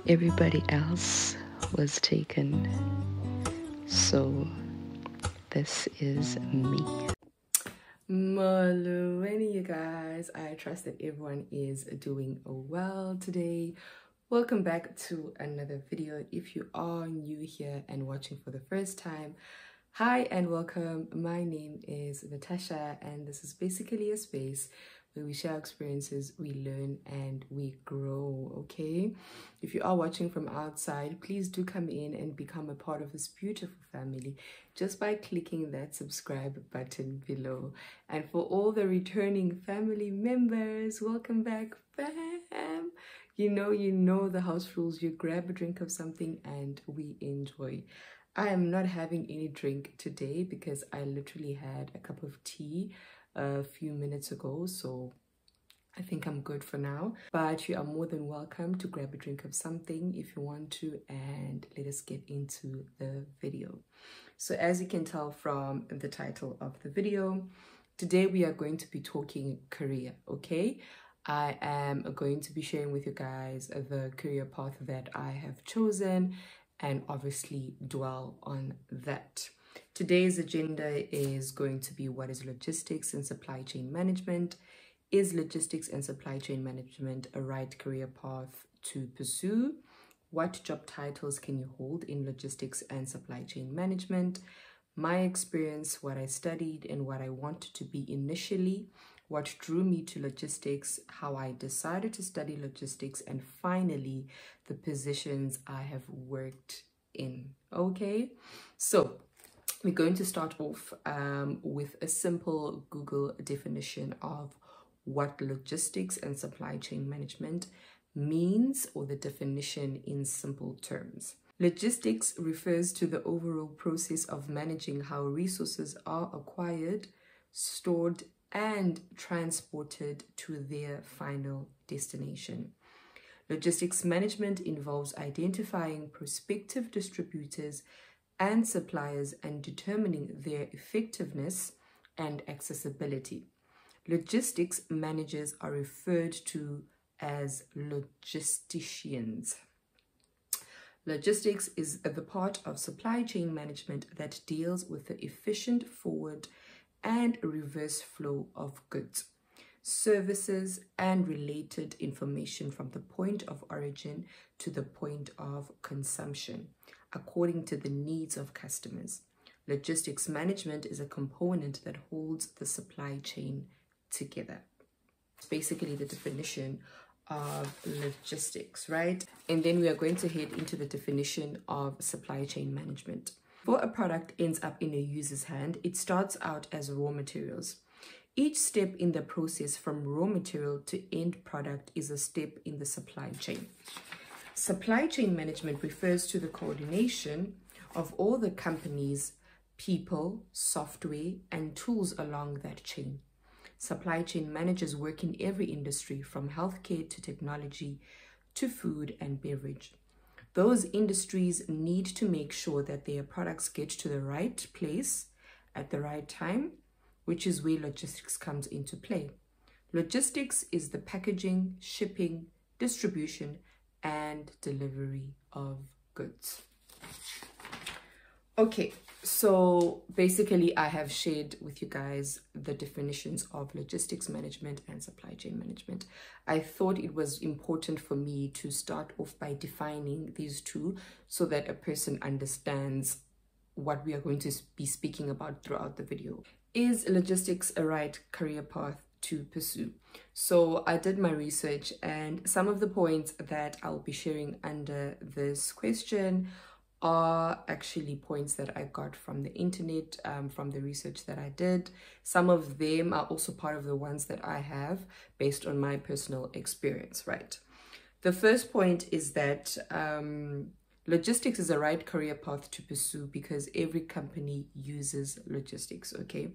Everybody else was taken, so this is me. Molweni, you guys. I trust that everyone is doing well today. Welcome back to another video. If you are new here and watching for the first time, hi and welcome. My name is Natasha, and this is basically a space where we share experiences, we learn, and we grow, okay? If you are watching from outside, please do come in and become a part of this beautiful family just by clicking that subscribe button below. And for all the returning family members, welcome back, fam. You know the house rules. You grab a drink of something and we enjoy. I am not having any drink today because I literally had a cup of tea a few minutes ago, so I think I'm good for now. But you are more than welcome to grab a drink of something if you want to, and let us get into the video. So as you can tell from the title of the video, today we are going to be talking career, okay? I am going to be sharing with you guys the career path that I have chosen and obviously dwell on that. Today's agenda is going to be what is logistics and supply chain management. Is logistics and supply chain management a right career path to pursue? What job titles can you hold in logistics and supply chain management? My experience, what I studied and what I wanted to be initially, what drew me to logistics, how I decided to study logistics, and finally, the positions I have worked in, okay? So, we're going to start off with a simple Google definition of what logistics and supply chain management means, or the definition in simple terms. Logistics refers to the overall process of managing how resources are acquired, stored, and transported to their final destination. Logistics management involves identifying prospective distributors and suppliers and determining their effectiveness and accessibility. Logistics managers are referred to as logisticians. Logistics is the part of supply chain management that deals with the efficient forward and reverse flow of goods, services, and related information from the point of origin to the point of consumption, according to the needs of customers. Logistics management is a component that holds the supply chain together. It's basically the definition of logistics, right? And then we are going to head into the definition of supply chain management. Before a product ends up in a user's hand, it starts out as raw materials. Each step in the process from raw material to end product is a step in the supply chain. Supply chain management refers to the coordination of all the company's people, software, and tools along that chain. Supply chain managers work in every industry, from healthcare to technology to food and beverage. Those industries need to make sure that their products get to the right place at the right time, which is where logistics comes into play. Logistics is the packaging, shipping, distribution, and delivery of goods. Okay, so basically I have shared with you guys the definitions of logistics management and supply chain management. I thought it was important for me to start off by defining these two so that a person understands what we are going to be speaking about throughout the video. Is logistics a right career path to pursue? So I did my research, and some of the points that I'll be sharing under this question are actually points that I got from the internet, from the research that I did. Some of them are also part of the ones that I have based on my personal experience, right? The first point is that logistics is a right career path to pursue because every company uses logistics, okay?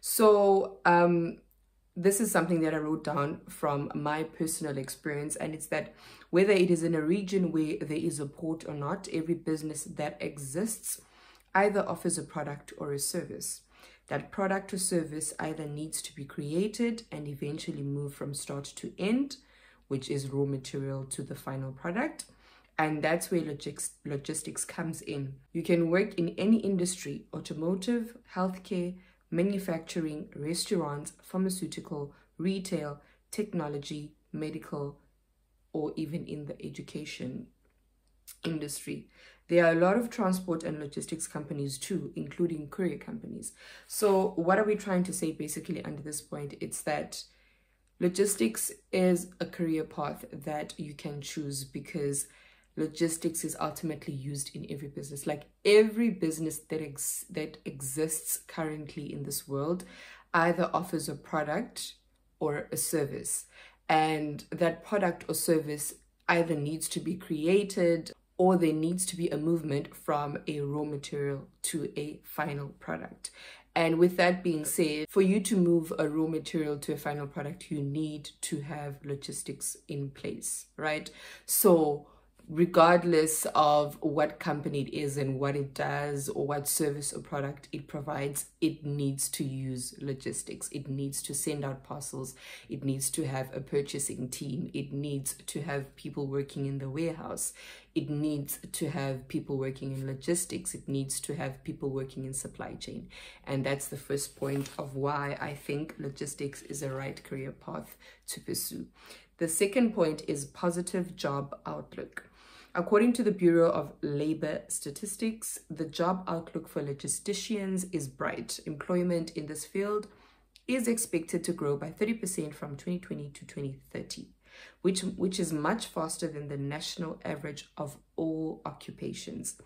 So this is something that I wrote down from my personal experience, and it's that whether it is in a region where there is a port or not, every business that exists either offers a product or a service. That product or service either needs to be created and eventually move from start to end, which is raw material, to the final product, And that's where logistics comes in. You can work in any industry: automotive, healthcare, manufacturing, restaurants, pharmaceutical, retail, technology, medical, or even in the education industry. There are a lot of transport and logistics companies too, including courier companies. So, what are we trying to say basically under this point? It's that logistics is a career path that you can choose, because logistics is ultimately used in every business. Like every business that exists currently in this world either offers a product or a service. And that product or service either needs to be created, or there needs to be a movement from a raw material to a final product. And with that being said, for you to move a raw material to a final product, you need to have logistics in place, right? So regardless of what company it is and what it does or what service or product it provides, it needs to use logistics. It needs to send out parcels. It needs to have a purchasing team. It needs to have people working in the warehouse. It needs to have people working in logistics. It needs to have people working in supply chain. And that's the first point of why I think logistics is a right career path to pursue. The second point is positive job outlook. According to the Bureau of Labor Statistics, the job outlook for logisticians is bright. Employment in this field is expected to grow by 30% from 2020 to 2030, which is much faster than the national average of all occupations.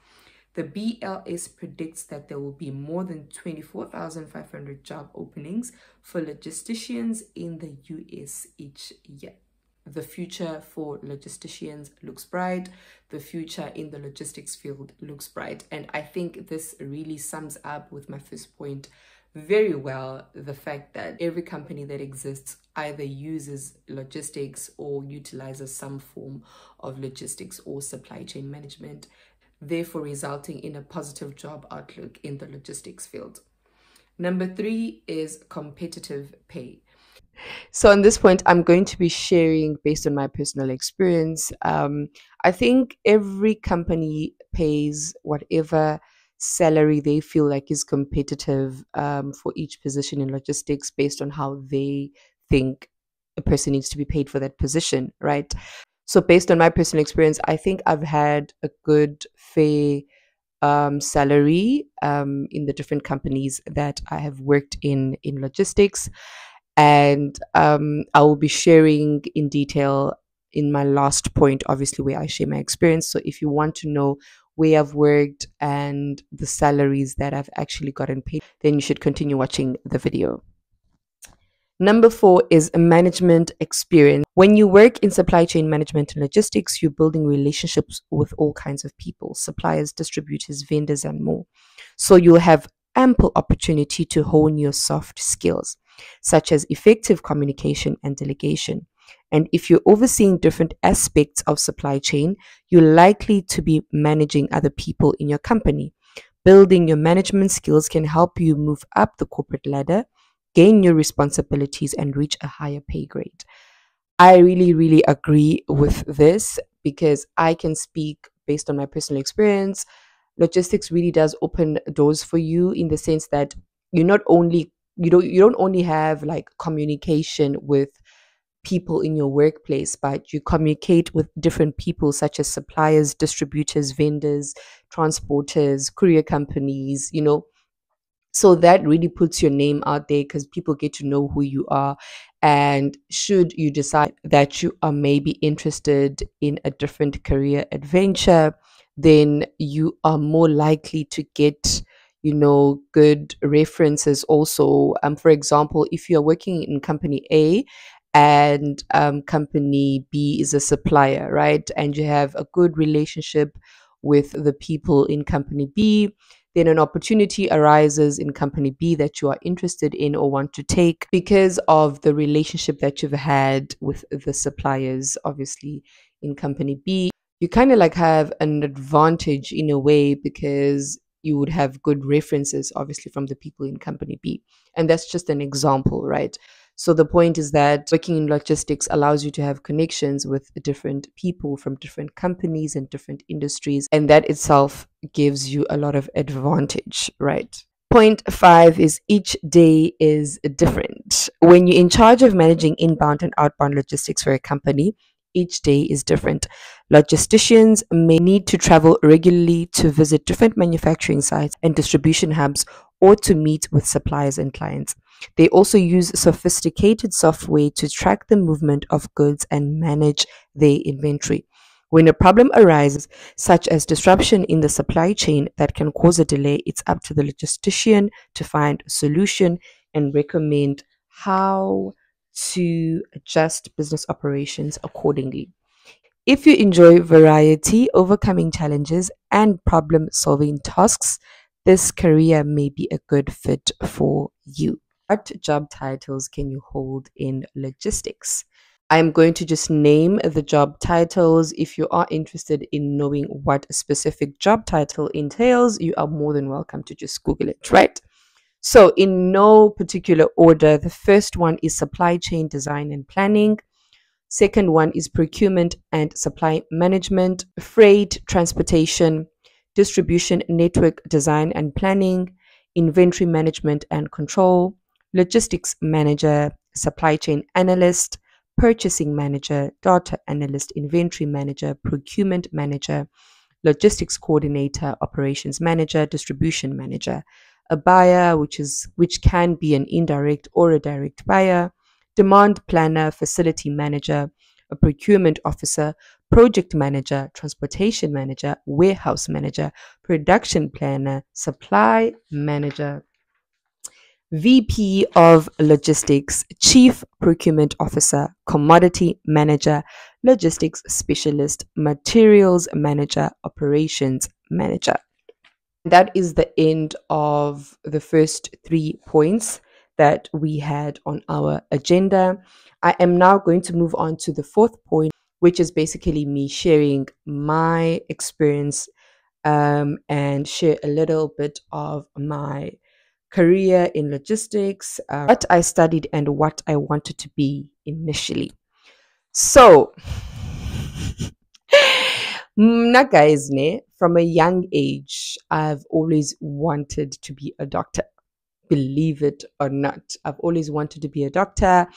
The BLS predicts that there will be more than 24,500 job openings for logisticians in the US each year. The future for logisticians looks bright. The future in the logistics field looks bright. And I think this really sums up with my first point very well, the fact that every company that exists either uses logistics or utilizes some form of logistics or supply chain management, therefore resulting in a positive job outlook in the logistics field. Number 3 is competitive pay. So on this point, I'm going to be sharing based on my personal experience. I think every company pays whatever salary they feel like is competitive for each position in logistics based on how they think a person needs to be paid for that position, right? So based on my personal experience, I think I've had a good, fair salary in the different companies that I have worked in logistics. And I will be sharing in detail in my last point, obviously, where I share my experience. So if you want to know where I've worked and the salaries that I've actually gotten paid, then you should continue watching the video. Number 4 is management experience. When you work in supply chain management and logistics, you're building relationships with all kinds of people: suppliers, distributors, vendors, and more. So you'll have ample opportunity to hone your soft skills, such as effective communication and delegation. And if you're overseeing different aspects of supply chain, you're likely to be managing other people in your company. Building your management skills can help you move up the corporate ladder, gain new responsibilities, and reach a higher pay grade. I really, really agree with this because I can speak based on my personal experience. Logistics really does open doors for you in the sense that you don't only have like communication with people in your workplace, but you communicate with different people such as suppliers, distributors, vendors, transporters, courier companies, so that really puts your name out there because people get to know who you are. And should you decide that you are maybe interested in a different career adventure, then you are more likely to get, good references also. For example, if you're working in company A and company B is a supplier, right? And you have a good relationship with the people in company B, then an opportunity arises in company B that you are interested in or want to take because of the relationship that you've had with the suppliers, obviously, in company B. You kind of like have an advantage in a way because you would have good references, obviously, from the people in company B. And that's just an example, right? So the point is that working in logistics allows you to have connections with different people from different companies and different industries, and that itself gives you a lot of advantage, right? Point five is each day is different. When you're in charge of managing inbound and outbound logistics for a company, each day is different. Logisticians may need to travel regularly to visit different manufacturing sites and distribution hubs or to meet with suppliers and clients. They also use sophisticated software to track the movement of goods and manage their inventory. When a problem arises, such as disruption in the supply chain that can cause a delay, it's up to the logistician to find a solution and recommend how to adjust business operations accordingly. If you enjoy variety, overcoming challenges, and problem solving tasks, this career may be a good fit for you. What job titles can you hold in logistics? I'm going to just name the job titles. If you are interested in knowing what a specific job title entails, you are more than welcome to just Google it, right? So, in no particular order, the first one is supply chain design and planning. Second one is procurement and supply management, freight transportation, distribution network design and planning, inventory management and control, logistics manager, supply chain analyst, purchasing manager, data analyst, inventory manager, procurement manager, logistics coordinator, operations manager, distribution manager, a buyer, which can be an indirect or a direct buyer, demand planner, facility manager, a procurement officer, project manager, transportation manager, warehouse manager, production planner, supply manager, VP of Logistics, Chief Procurement Officer, Commodity Manager, Logistics Specialist, Materials Manager, Operations Manager. That is the end of the first 3 points that we had on our agenda. I am now going to move on to the fourth point, which is basically me sharing my experience and share a little bit of my career in logistics, what I studied, and what I wanted to be initially. So, mna guys, ne, from a young age, I've always wanted to be a doctor. Believe it or not, I've always wanted to be a doctor.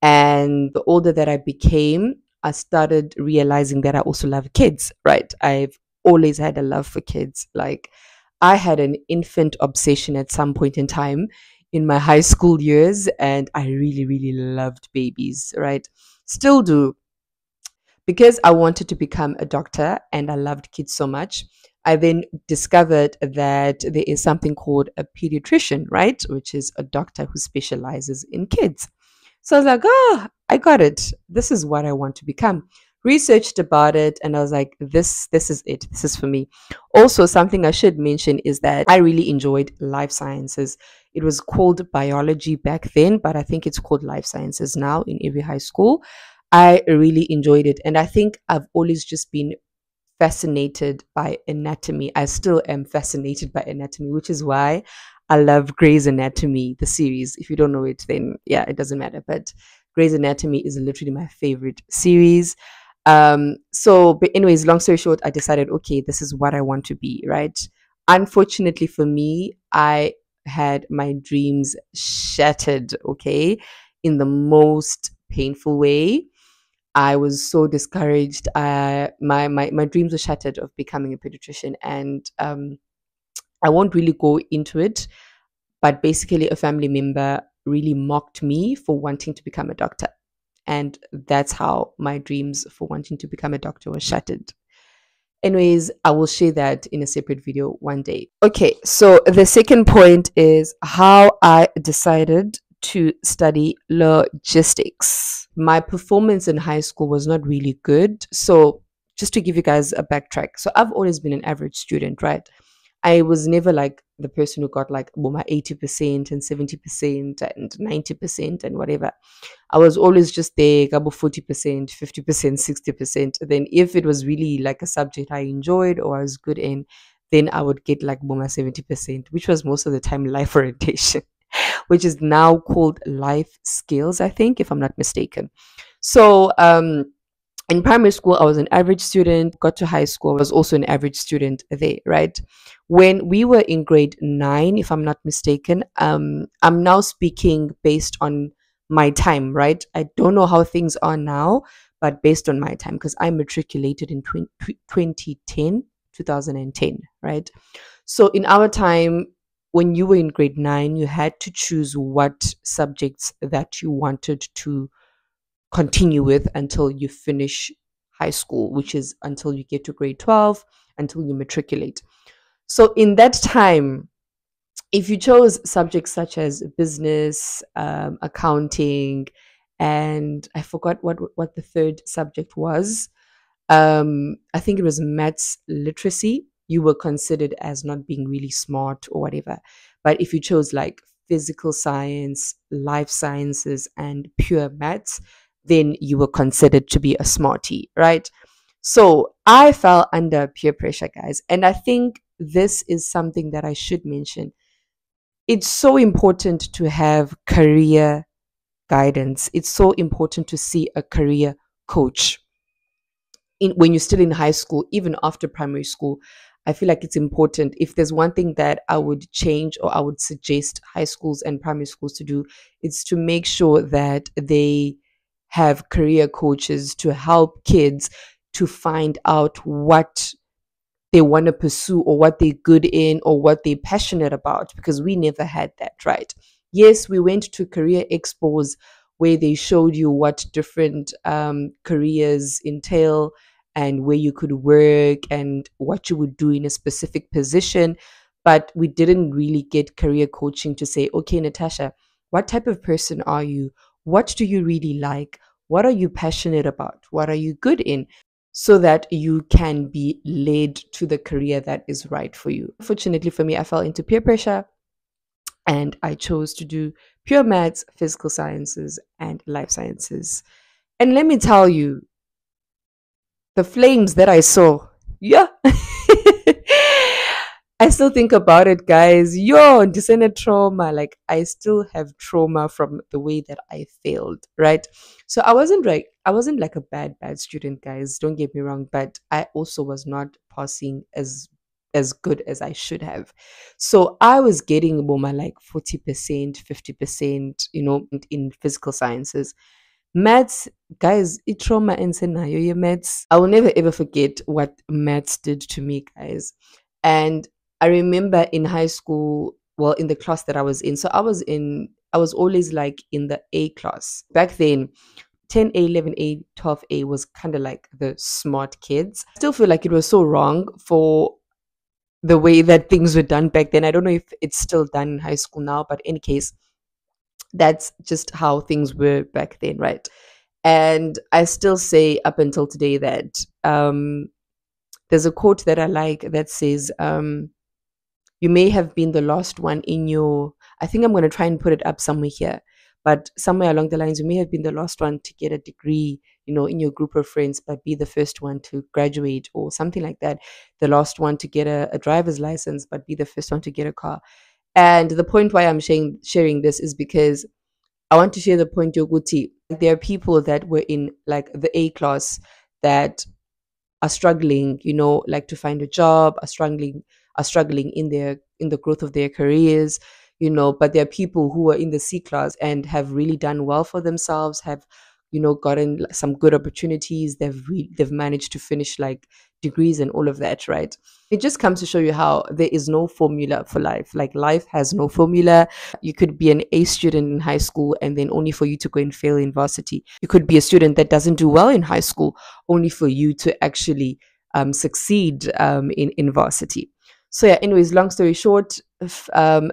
And the older that I became, I started realizing that I also love kids, right? I've always had a love for kids. Like, I had an infant obsession at some point in time in my high school years, and I really, really loved babies, right? Still do. Because I wanted to become a doctor and I loved kids so much, I then discovered that there is something called a pediatrician, right? Which is a doctor who specializes in kids. So I was like, oh, I got it. This is what I want to become. Researched about it and I was like, this is it. This is for me. Also, something I should mention is that I really enjoyed life sciences. It was called biology back then, but I think it's called life sciences now in every high school. I really enjoyed it. And I think I've always just been fascinated by anatomy. I still am fascinated by anatomy, which is why I love Grey's Anatomy, the series. If you don't know it, then yeah, it doesn't matter. But Grey's Anatomy is literally my favorite series. But anyways, long story short, I decided, okay, this is what I want to be, right? Unfortunately for me, I had my dreams shattered, okay, in the most painful way. I was so discouraged. My dreams were shattered of becoming a pediatrician, and I won't really go into it. But basically, a family member really mocked me for wanting to become a doctor, and that's how my dreams for wanting to become a doctor were shattered. Anyways, I will share that in a separate video one day. Okay, so the second point is how I decided to study logistics. My performance in high school was not really good. So, just to give you guys a backtrack, so I've always been an average student, right? I was never like the person who got like my 80% and 70% and 90% and whatever. I was always just there, about 40%, 50%, 60%. Then if it was really like a subject I enjoyed or I was good in, then I would get like my 70%, which was most of the time life orientation. which is now called life skills, I think, if I'm not mistaken. So in primary school, I was an average student. Got to high school, I was also an average student there, right? When we were in grade 9, if I'm not mistaken, I'm now speaking based on my time, right? I don't know how things are now, but based on my time, because I matriculated in 2010, 2010, right? So in our time, when you were in grade 9, you had to choose what subjects that you wanted to continue with until you finish high school, which is until you get to grade 12, until you matriculate. So in that time, if you chose subjects such as business, accounting, and I forgot what the third subject was. I think it was maths literacy. You were considered as not being really smart or whatever. But if you chose like physical science, life sciences, and pure maths, then you were considered to be a smarty, right? So I fell under peer pressure, guys. And I think this is something that I should mention. It's so important to have career guidance. It's so important to see a career coach when you're still in high school, even after primary school. I feel like it's important. If there's one thing that I would change or I would suggest high schools and primary schools to do, it's to make sure that they have career coaches to help kids to find out what they want to pursue or what they're good in or what they're passionate about, because we never had that, right? Yes, we went to career expos where they showed you what different careers entail and where you could work and what you would do in a specific position. But we didn't really get career coaching to say, okay, Natasha, what type of person are you? What do you really like? What are you passionate about? What are you good in? So that you can be led to the career that is right for you. Fortunately for me, I fell into peer pressure and I chose to do pure maths, physical sciences, and life sciences. And let me tell you, the flames that I saw, yeah. I still think about it, guys. Yo, descended trauma. Like, I still have trauma from the way that I failed, right? So I wasn't like a bad student, guys. Don't get me wrong, but I also was not passing as good as I should have. So I was getting more like 40%, 50%, in physical sciences. Maths, guys, it trauma and senayo your maths. I will never ever forget what maths did to me, guys. And I remember in high school, well, in the class that I was in. So I was always like in the A class. Back then, 10A, 11A, 12A was kind of like the smart kids. I still feel like it was so wrong for the way that things were done back then. I don't know if it's still done in high school now, but in any case, that's just how things were back then, right? And I still say up until today that there's a quote that I like that says, you may have been the last one in your, I think I'm going to try and put it up somewhere here, but somewhere along the lines, you may have been the last one to get a degree, in your group of friends, but be the first one to graduate or something like that. The last one to get a driver's license, but be the first one to get a car. And the point why I'm sharing this is because I want to share the point, Yoguti. There are people that were in like the A class that are struggling, like to find a job, are struggling in the growth of their careers, but there are people who are in the C class and have really done well for themselves, have gotten some good opportunities. They've managed to finish like degrees and all of that, right? It just comes to show you how there is no formula for life. Like, life has no formula. You could be an A student in high school and then only for you to go and fail in varsity. You could be a student that doesn't do well in high school only for you to actually succeed in varsity. So yeah, anyways, long story short,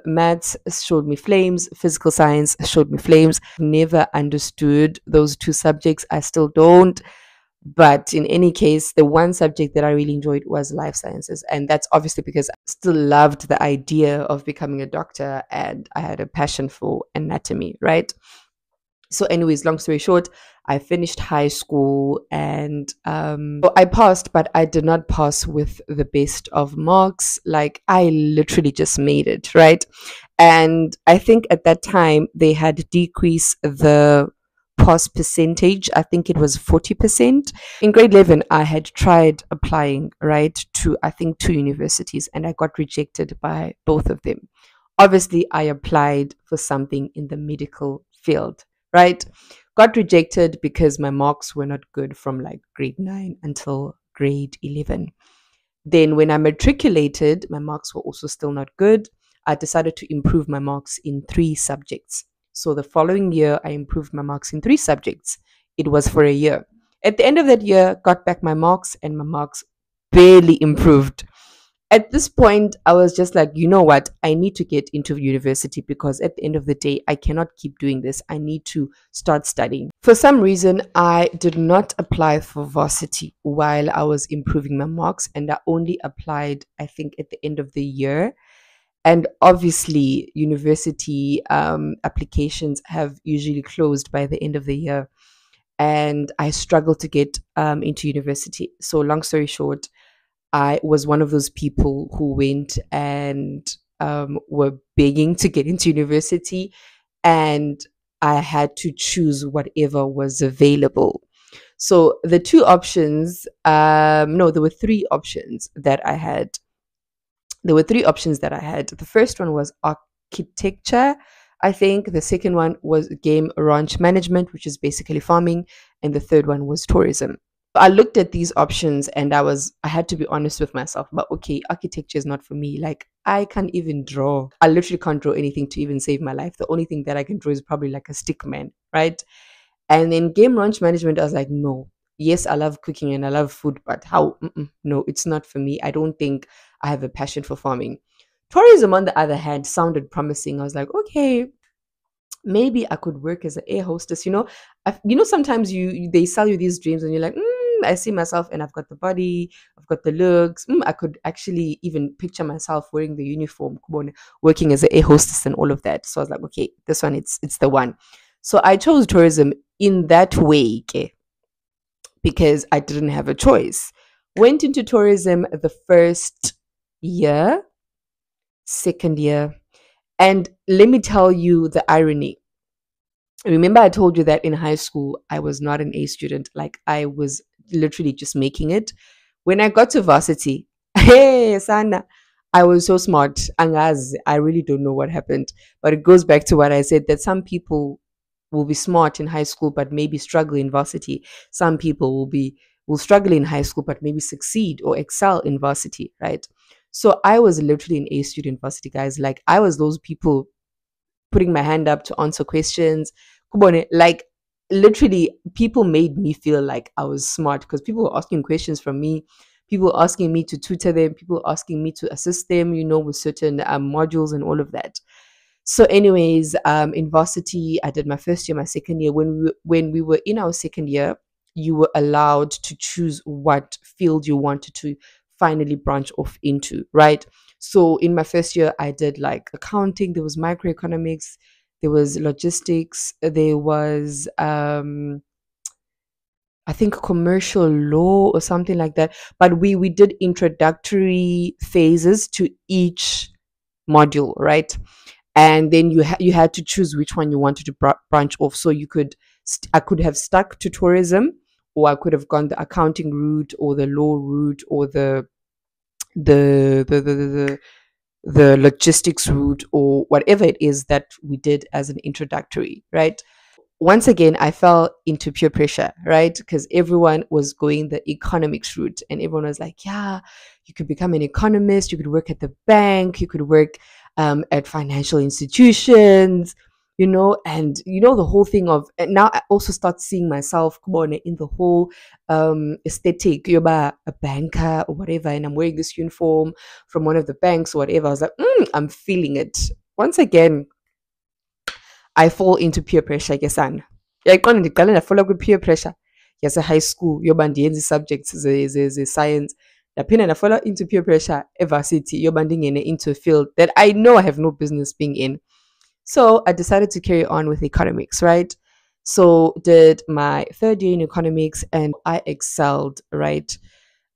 maths showed me flames, physical science showed me flames. Never understood those two subjects. I still don't. But in any case, the one subject that I really enjoyed was life sciences. And that's obviously because I still loved the idea of becoming a doctor and I had a passion for anatomy, right? So, anyways, long story short, I finished high school, and so I passed, but I did not pass with the best of marks. Like, I literally just made it, right? And I think at that time they had decreased the pass percentage. I think it was 40%. In grade 11, I had tried applying, right, to I think two universities, and I got rejected by both of them. Obviously, I applied for something in the medical field, right? Got rejected because my marks were not good from like grade 9 until grade 11. Then, when I matriculated, my marks were also still not good. I decided to improve my marks in three subjects. So, the following year, I improved my marks in three subjects. It was for a year. At the end of that year, got back my marks, and my marks barely improved. At this point, I was just like, you know what? I need to get into university because at the end of the day, I cannot keep doing this. I need to start studying. For some reason, I did not apply for varsity while I was improving my marks, and I only applied, I think, at the end of the year. And obviously, university applications have usually closed by the end of the year. And I struggled to get into university. So, long story short, I was one of those people who went and were begging to get into university, and I had to choose whatever was available. So the two options, no, there were three options that I had. There were three options that I had. The first one was architecture. I think the second one was game ranch management, which is basically farming, and the third one was tourism. I looked at these options and I had to be honest with myself. But okay, architecture is not for me. Like, I can't even draw. I literally can't draw anything to even save my life. The only thing that I can draw is probably like a stick man, right? And then game ranch management, I was like, no. Yes, I love cooking and I love food, but how? No, it's not for me. I don't think I have a passion for farming. Tourism, on the other hand, sounded promising. I was like, okay, maybe I could work as an air hostess. Sometimes they sell you these dreams, and you're like, I see myself, and I've got the body, I've got the looks. I could actually even picture myself wearing the uniform, working as an air hostess and all of that. So I was like, okay, this one, it's the one. So I chose tourism in that way, okay, because I didn't have a choice. Went into tourism the first year, second year, and let me tell you the irony. Remember, I told you that in high school, I was not an A student. Like, I was literally just making it. When I got to varsity, hey, Sana, I was so smart. Angaz, I really don't know what happened. But it goes back to what I said, that some people will be smart in high school, but maybe struggle in varsity. Some people will struggle in high school, but maybe succeed or excel in varsity, right? So I was literally an A student varsity, guys. Like, I was those people putting my hand up to answer questions. Kubone, like, literally, people made me feel like I was smart because people were asking questions from me. People were asking me to tutor them. People were asking me to assist them, with certain modules and all of that. So, anyways, in varsity, I did my first year, my second year. When we were in our second year, you were allowed to choose what field you wanted to finally branch off into, right? So in my first year, I did like accounting. There was microeconomics. There was logistics. There was I think commercial law or something like that. But we did introductory phases to each module, right? And then you had to choose which one you wanted to branch off. So I could have stuck to tourism, or I could have gone the accounting route or the law route or the the logistics route or whatever it is that we did as an introductory, right? Once again, I fell into peer pressure, right? Because everyone was going the economics route, and everyone was like, yeah, you could become an economist, you could work at the bank, you could work at financial institutions, and the whole thing of, and now I also start seeing myself, come on, in the whole aesthetic. You're a banker or whatever, and I'm wearing this uniform from one of the banks or whatever. I was like, I'm feeling it. Once again, I fall into peer pressure ke sana. Yayiqonda ndiqale ndafola kwi-peer pressure yase-high school yoba ndenze ii-subjects ze-science. Ndaphinda ndafola into peer pressure evarsity yoba ndingene into a field that I know I have no business being in. So I decided to carry on with economics, right? So did my third year in economics, and I excelled, right?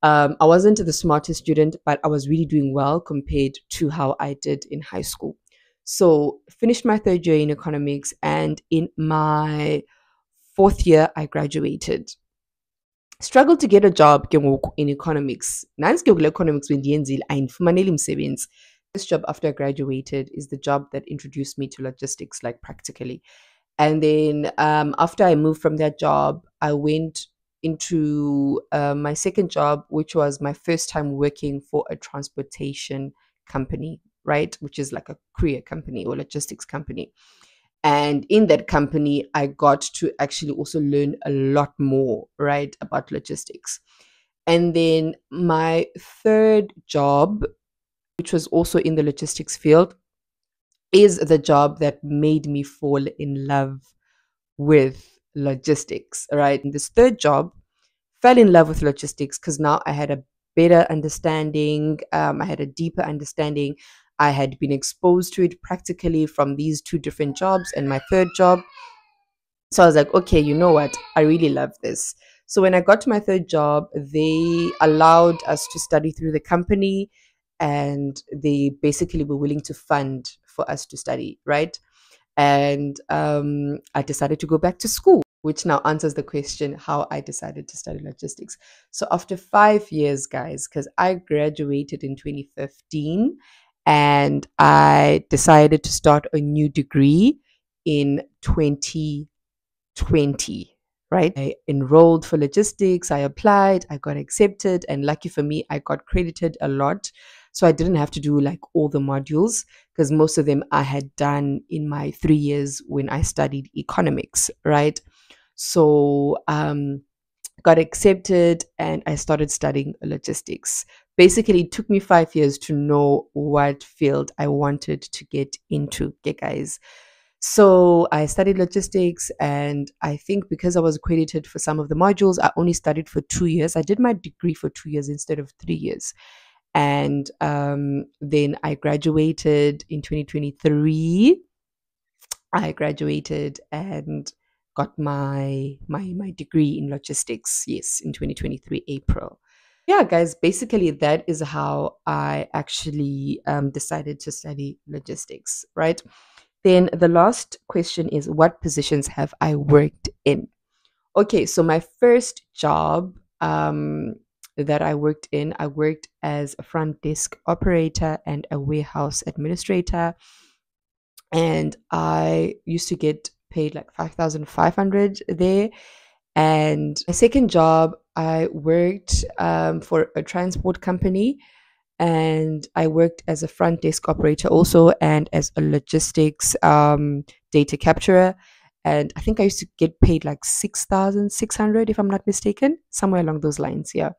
I wasn't the smartest student, but I was really doing well compared to how I did in high school. So finished my third year in economics, and in my fourth year, I graduated. Struggled to get a job ke ngoku in economics. Nansi ke kule economics bendiyenzile ayindifumaneli msebenzi. This job after I graduated is the job that introduced me to logistics, like practically. And then after I moved from that job, I went into my second job, which was my first time working for a transportation company, right? Which is like a courier company or logistics company. And in that company, I got to actually also learn a lot more, right, about logistics. And then my third job, which was also in the logistics field, is the job that made me fall in love with logistics, right? And this third job, fell in love with logistics because now I had a better understanding, I had a deeper understanding. I had been exposed to it practically from these two different jobs and my third job. So I was like, okay, you know what? I really love this. So when I got to my third job, they allowed us to study through the company and they basically were willing to fund for us to study, right? And I decided to go back to school, which now answers the question how I decided to study logistics. So after 5 years, guys, because I graduated in 2015 and I decided to start a new degree in 2020, right? I enrolled for logistics, I applied, I got accepted, and lucky for me, I got credited a lot. So I didn't have to do like all the modules because most of them I had done in my 3 years when I studied economics, right? So got accepted and I started studying logistics. Basically, it took me 5 years to know what field I wanted to get into, okay, guys. So I studied logistics, and I think because I was accredited for some of the modules, I only studied for 2 years. I did my degree for 2 years instead of 3 years. And then I graduated in 2023. I graduated and got my degree in logistics. Yes, in 2023 April. Yeah, guys. Basically, that is how I actually decided to study logistics. Right. Then the last question is, what positions have I worked in? Okay, so my first job that I worked as a front desk operator and a warehouse administrator, and I used to get paid like 5,500 there. And my second job, I worked for a transport company, and I worked as a front desk operator also and as a logistics data capturer. And I think I used to get paid like 6,600 if I'm not mistaken, somewhere along those lines. Yeah.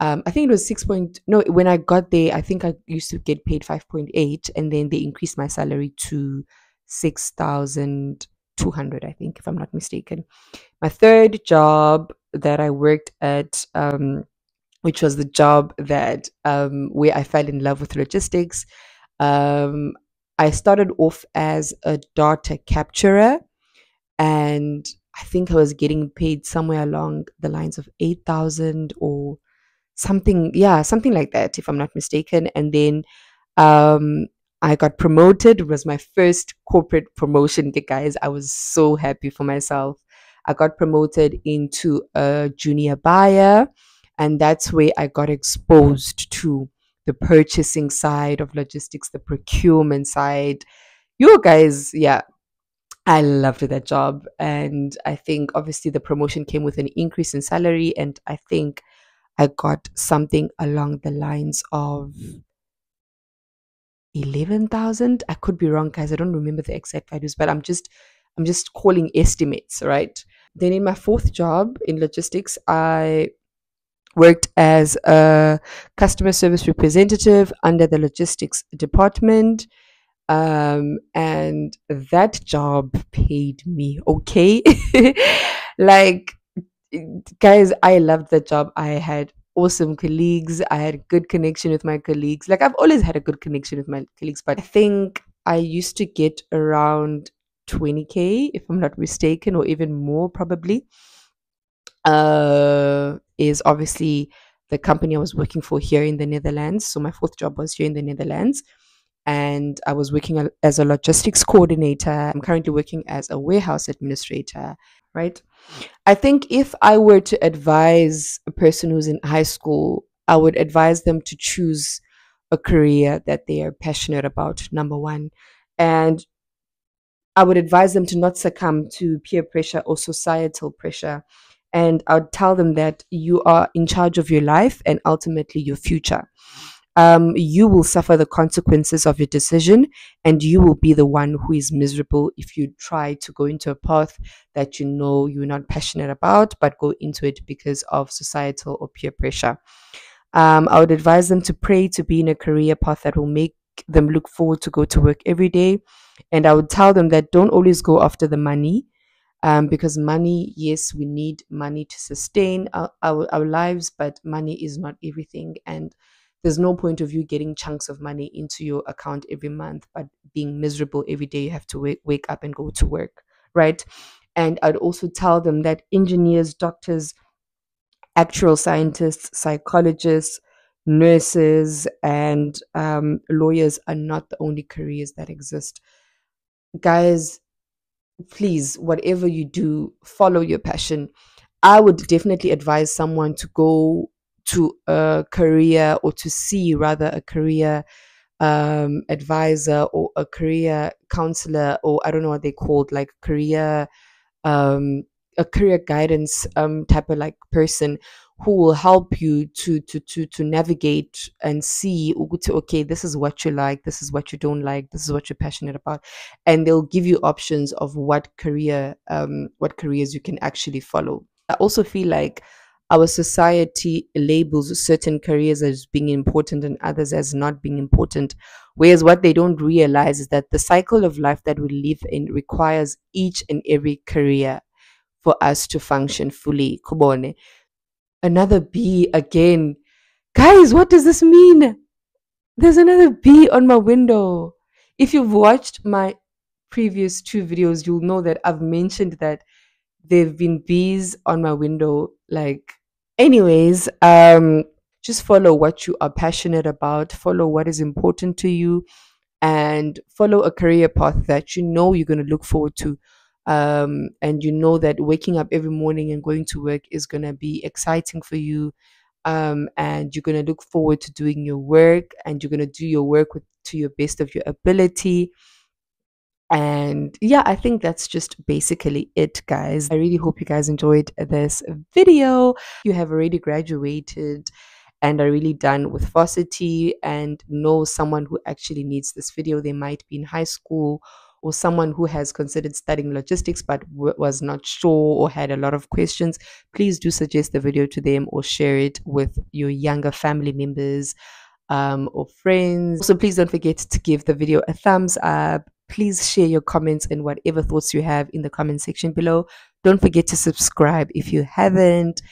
I think it was 6 point. No, when I got there, I think I used to get paid 5.8, and then they increased my salary to 6,200. I think, if I'm not mistaken. My third job that I worked at, which was the job that where I fell in love with logistics. Um, I started off as a data capturer, and I think I was getting paid somewhere along the lines of 8,000 or something. Yeah, something like that, if I'm not mistaken. And then um, I got promoted. It was my first corporate promotion, guys. I was so happy for myself. I got promoted into a junior buyer, and that's where I got exposed to the purchasing side of logistics, the procurement side. You guys, yeah, I loved that job. And I think obviously the promotion came with an increase in salary, and I think I got something along the lines of 11,000. I could be wrong, guys. I don't remember the exact values, but I'm just calling estimates, right? Then in my fourth job in logistics, I worked as a customer service representative under the logistics department. And that job paid me okay. Like, guys, I loved the job. I had awesome colleagues. I had good connection with my colleagues. Like, I've always had a good connection with my colleagues, but I think I used to get around 20K, if I'm not mistaken, or even more probably. Is obviously the company I was working for here in the Netherlands. So my fourth job was here in the Netherlands, and I was working as a logistics coordinator. I'm currently working as a warehouse administrator, right? I think if I were to advise a person who's in high school, I would advise them to choose a career that they are passionate about, number one. And I would advise them to not succumb to peer pressure or societal pressure. And I would tell them that you are in charge of your life and ultimately your future. You will suffer the consequences of your decision, and you will be the one who is miserable if you try to go into a path that you know you're not passionate about, but go into it because of societal or peer pressure. I would advise them to pray to be in a career path that will make them look forward to go to work every day. And I would tell them that don't always go after the money, because money, yes, we need money to sustain our lives, but money is not everything. And there's no point of you getting chunks of money into your account every month, but being miserable every day you have to wake up and go to work, right? And I'd also tell them that engineers, doctors, actual scientists, psychologists, nurses, and lawyers are not the only careers that exist. Guys, please, whatever you do, follow your passion. I would definitely advise someone to go to a career, or to see rather a career advisor or a career counselor, or I don't know what they called, like um, a career guidance type of like person who will help you to navigate and see ukuthi, okay, this is what you like, this is what you don't like, this is what you're passionate about, and they'll give you options of what careers you can actually follow. I also feel like our society labels certain careers as being important and others as not being important. Whereas what they don't realize is that the cycle of life that we live in requires each and every career for us to function fully. Kubone. Another B again. Guys, what does this mean? There's another B on my window. If you've watched my previous two videos, you'll know that I've mentioned that there've been bees on my window. Like, anyways, just follow what you are passionate about, follow what is important to you, and follow a career path that you know you're going to look forward to. And you know that waking up every morning and going to work is going to be exciting for you. And you're going to look forward to doing your work, and you're going to do your work to your best of your ability. And yeah, I think that's just basically it, guys. I really hope you guys enjoyed this video. You have already graduated and are really done with varsity and know someone who actually needs this video. They might be in high school, or someone who has considered studying logistics but was not sure or had a lot of questions. Please do suggest the video to them, or share it with your younger family members, or friends. Also, please don't forget to give the video a thumbs up. Please share your comments and whatever thoughts you have in the comment section below. Don't forget to subscribe if you haven't,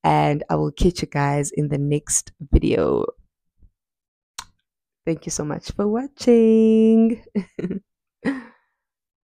and I will catch you guys in the next video. Thank you so much for watching.